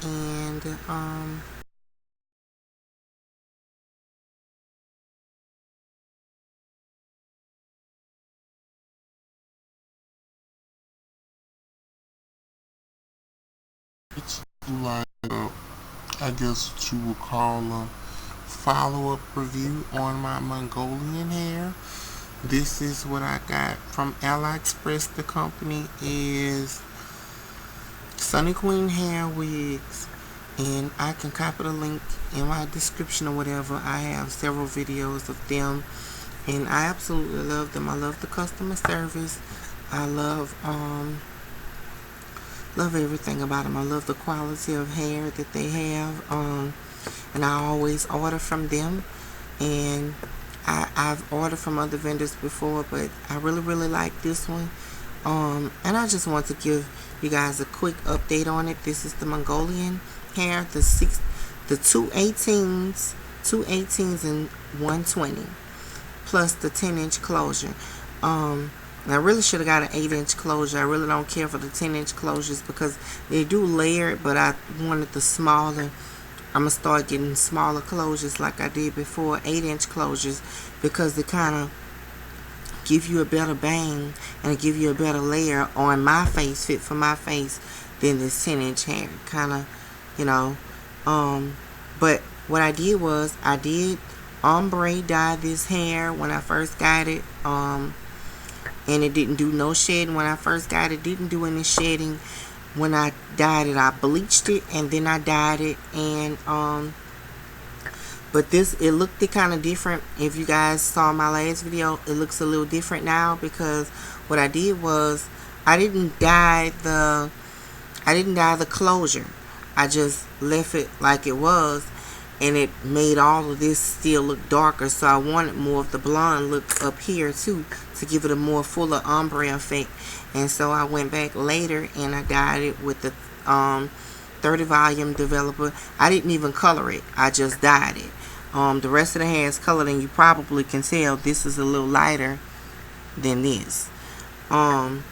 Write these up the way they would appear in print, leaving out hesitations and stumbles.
and like I guess what you would call a follow-up review on my Mongolian hair. This is what I got from AliExpress. The company is Sunny Queen Hair Wigs, and I can copy the link in my description or whatever. I have several videos of them, and I absolutely love them. I love the customer service. I love everything about them. I love the quality of hair that they have, and I always order from them. And I've ordered from other vendors before, but I really like this one. And I just want to give you guys a quick update on it. This is the Mongolian hair, the 218s and 120, plus the 10-inch closure. I really should have got an 8-inch closure. I really don't care for the 10-inch closures because they do layer it, but I wanted the smaller. I'm going to start getting smaller closures like I did before, 8-inch closures, because they kind of give you a better bang and give you a better layer on my face, fit for my face, than this 10-inch hair. Kind of, you know. But what I did was I did ombre dye this hair when I first got it. And it didn't do no shedding when I first got it. Didn't do any shedding when I dyed it. I bleached it and then I dyed it. And but it looked kind of different. If you guys saw my last video, it looks a little different now because what I did was I didn't dye the closure. I just left it like it was, and it made all of this still look darker. So I wanted more of the blonde look up here too, to give it a more fuller ombre effect. And so I went back later and I dyed it with the 30 volume developer. I didn't even color it, I just dyed it. The rest of the hair is colored, and you probably can tell this is a little lighter than this. And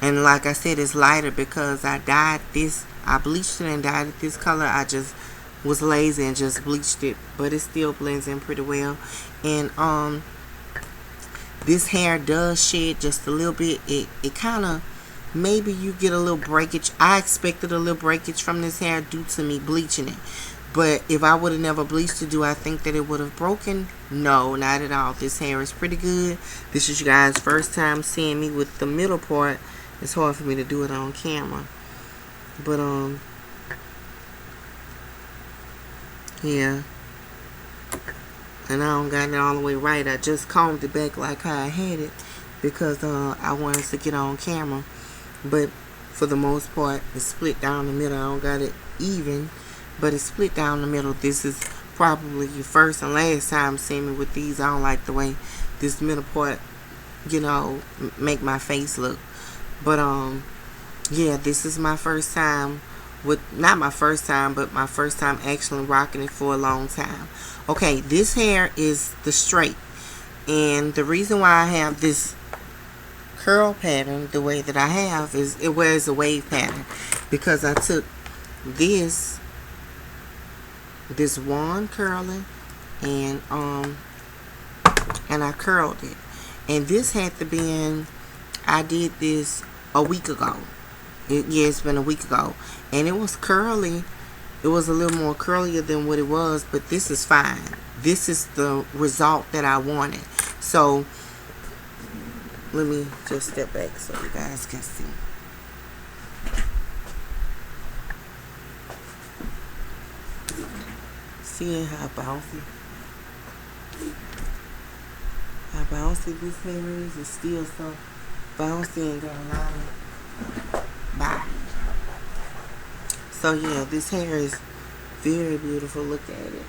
like I said, it's lighter because I dyed this. I bleached it and dyed it this color. I just was lazy and just bleached it, but it still blends in pretty well. And this hair does shed just a little bit. It kind of, maybe you get a little breakage. I expected a little breakage from this hair due to me bleaching it, but if I would have never bleached it, do I think that it would have broken? No, not at all. This hair is pretty good. This is you guys' first time seeing me with the middle part. It's hard for me to do it on camera, but yeah. And I don't got it all the way right. I just combed it back like how I had it because I wanted to get on camera. But for the most part, it's split down the middle. I don't got it even, but it's split down the middle. This is probably your first and last time seeing me with these. I don't like the way this middle part, make my face look. But yeah, this is my first time not my first time, but my first time actually rocking it for a long time. Okay, this hair is the straight, and the reason why I have this curl pattern the way that I have is it wears a wave pattern because I took this wand curling and I curled it, and this had to be in. I did this a week ago. It's been a week ago, and it was curly. It was a little more curlier than what it was, but this is fine. This is the result that I wanted. So let me just step back so you guys can see. See how bouncy this hair is. It's still so bouncy and got a lot of bye. So yeah, this hair is very beautiful. Look at it.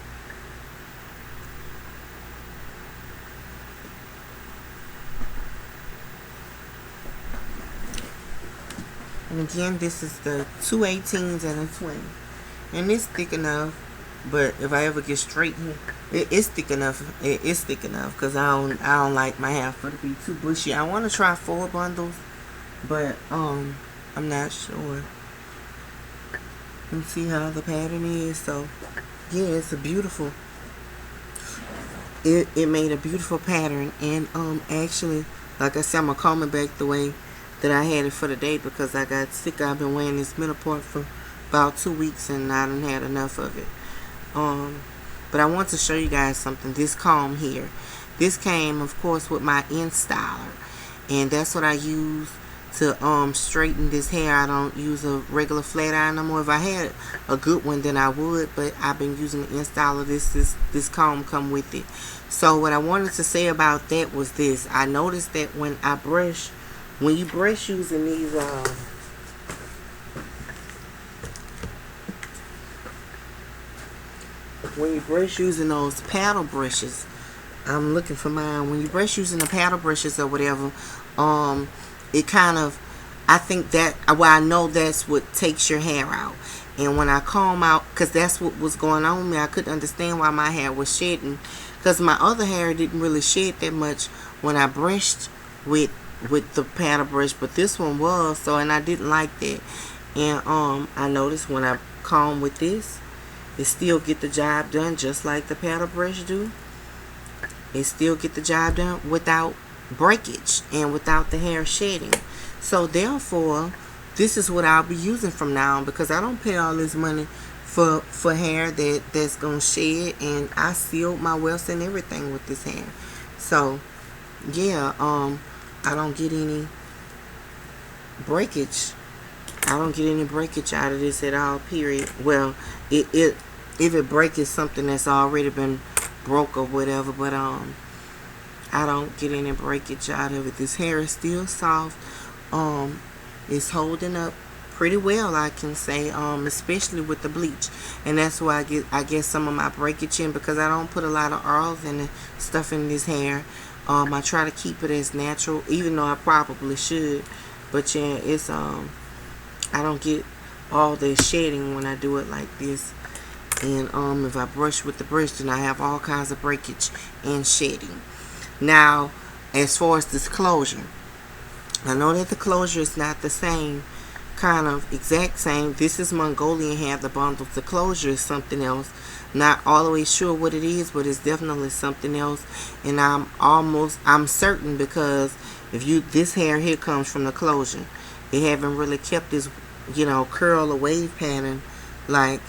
And again, this is the 218s and a 20. And it's thick enough, but if I ever get straight here, it's thick enough. It's thick enough because I don't like my hair for to be too bushy. I want to try 4 bundles, but I'm not sure. And see how the pattern is. So yeah, it's a beautiful, it made a beautiful pattern. And actually, like I said, I'm gonna comb it back the way that I had it for the day because I got sick. I've been wearing this middle part for about 2 weeks and I done had enough of it. But I want to show you guys something. This comb here, this came of course with my InStyler, and that's what I use to straighten this hair. I don't use a regular flat iron no more. If I had a good one then I would, but I've been using the InStyler. This comb come with it. So what I wanted to say about that was this. I noticed that when I brush, when you brush using these when you brush using those paddle brushes, I'm looking for mine. When you brush using the paddle brushes or whatever, it kind of, I think that, well, I know that's what takes your hair out. And when I comb out, because that's what was going on with me, I couldn't understand why my hair was shedding, because my other hair didn't really shed that much when I brushed with the paddle brush, but this one was. So, and I didn't like that. And I noticed when I comb with this, it still get the job done just like the paddle brush do. It still get the job done without breakage and without the hair shedding. So therefore, this is what I'll be using from now on, because I don't pay all this money for hair that's gonna shed, and I sealed my welts and everything with this hair. So yeah, I don't get any breakage. I don't get any breakage out of this at all, period. Well, if it breaks something that's already been broke or whatever, but I don't get any breakage out of it. This hair is still soft. It's holding up pretty well, I can say, especially with the bleach. And that's why I get some of my breakage in, because I don't put a lot of oils and stuff in this hair. I try to keep it as natural, even though I probably should. But yeah, it's I don't get all the shedding when I do it like this. And if I brush with the brush, then I have all kinds of breakage and shedding. Now, as far as this closure, I know that the closure is not the same, kind of exact same. This is Mongolian hair, the bundles. The closure is something else. Not all the way sure what it is, but it's definitely something else. And I'm certain, because this hair here comes from the closure. It haven't really kept this, curl or wave pattern like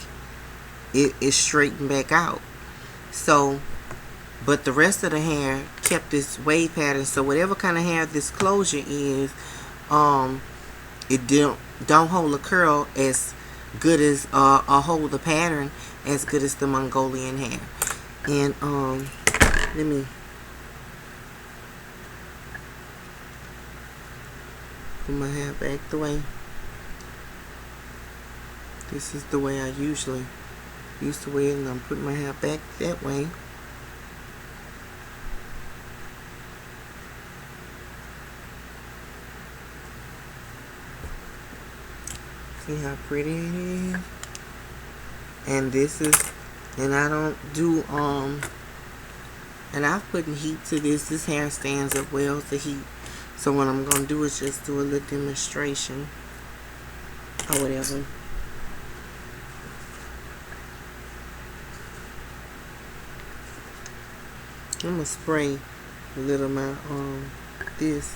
it is straightened back out. So, but the rest of the hair kept this wave pattern. So whatever kind of hair this closure is, it don't hold a curl as good as or hold the pattern as good as the Mongolian hair. And let me put my hair back the way. This is the way I usually used to wear it, and I'm putting my hair back that way. See how pretty it is? And this is, and I don't do, and I've put heat to this. This hair stands up well to heat. So what I'm going to do is just do a little demonstration or whatever. I'm going to spray a little amount on this,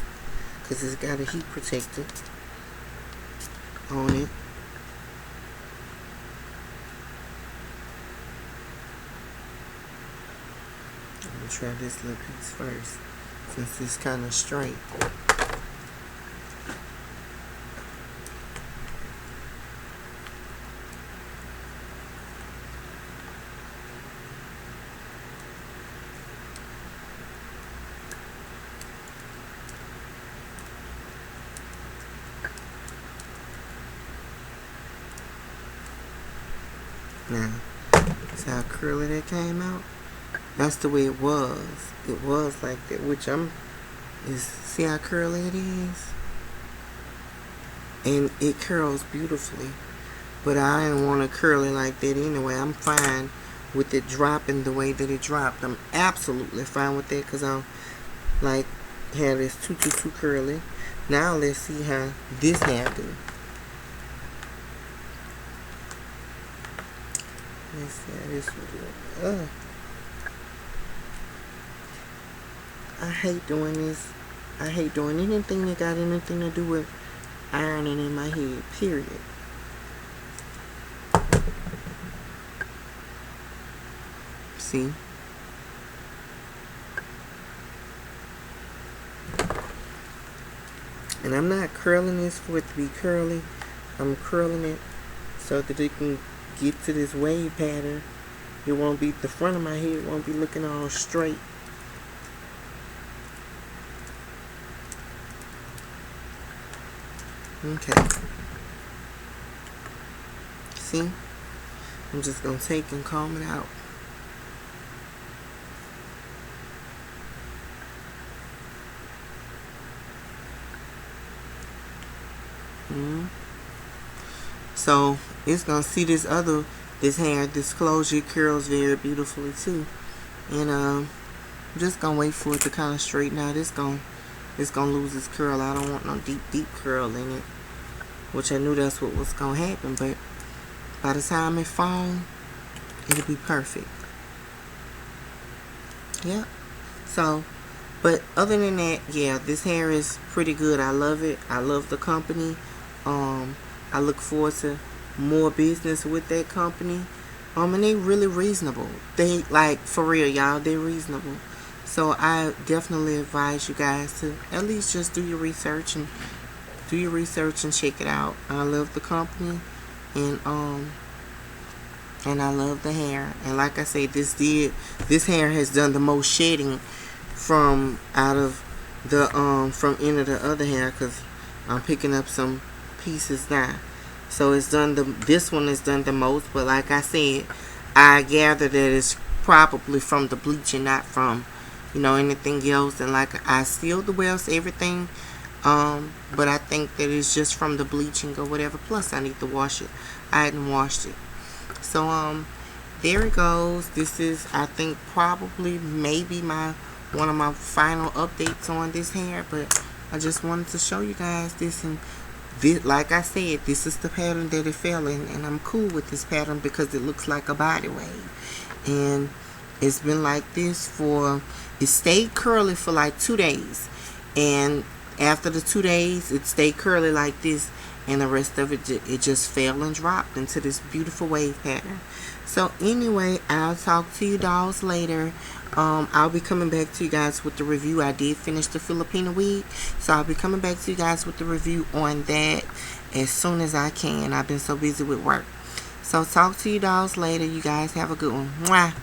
because it's got a heat protector on it. I'm going to try this little piece first, since it's kind of straight. Now, see how curly that came out? That's the way it was. It was like that, which see how curly it is? And it curls beautifully. But I didn't want to curl it like that anyway. I'm fine with it dropping the way that it dropped. I'm absolutely fine with that, because I don't like hair that's too curly. Now let's see how this hair do. Let's see how this would look. I hate doing this. I hate doing anything that got anything to do with ironing in my head, period. See? And I'm not curling this for it to be curly. I'm curling it so that it can get to this wave pattern. It won't be, the front of my head won't be looking all straight. Okay. See? I'm just going to take and comb it out. So it's gonna see this hair, this closure curls very beautifully too. And I'm just gonna wait for it to kind of straighten out. It's gonna lose its curl. I don't want no deep curl in it, which I knew that's what was gonna happen. But by the time it falls, it'll be perfect. Yep. So, but other than that, yeah, this hair is pretty good. I love it. I love the company. I look forward to more business with that company. And they really reasonable. They, like, for real, y'all, they're reasonable. So I definitely advise you guys to at least just do your research and check it out. I love the company, and I love the hair. And like I say, this hair has done the most shedding from out of the from any of the other hair, because I'm picking up some pieces now. So it's done this one has done the most, but like I said, I gather that it's probably from the bleaching, not from, anything else. And like, I sealed the wells, everything, but I think that it's just from the bleaching or whatever. Plus I need to wash it. I hadn't washed it. So there it goes. This is, I think, probably maybe one of my final updates on this hair, but I just wanted to show you guys this. And this, like I said, this is the pattern that it fell in, and I'm cool with this pattern because it looks like a body wave. And it's been like this it stayed curly for like 2 days, and after the 2 days it stayed curly like this, and the rest of it just fell and dropped into this beautiful wave pattern. So anyway, I'll talk to you dolls later. I'll be coming back to you guys with the review. I did finish the Filipino wig, so I'll be coming back to you guys with the review on that as soon as I can. I've been so busy with work. So talk to you dolls later. You guys have a good one. Mwah.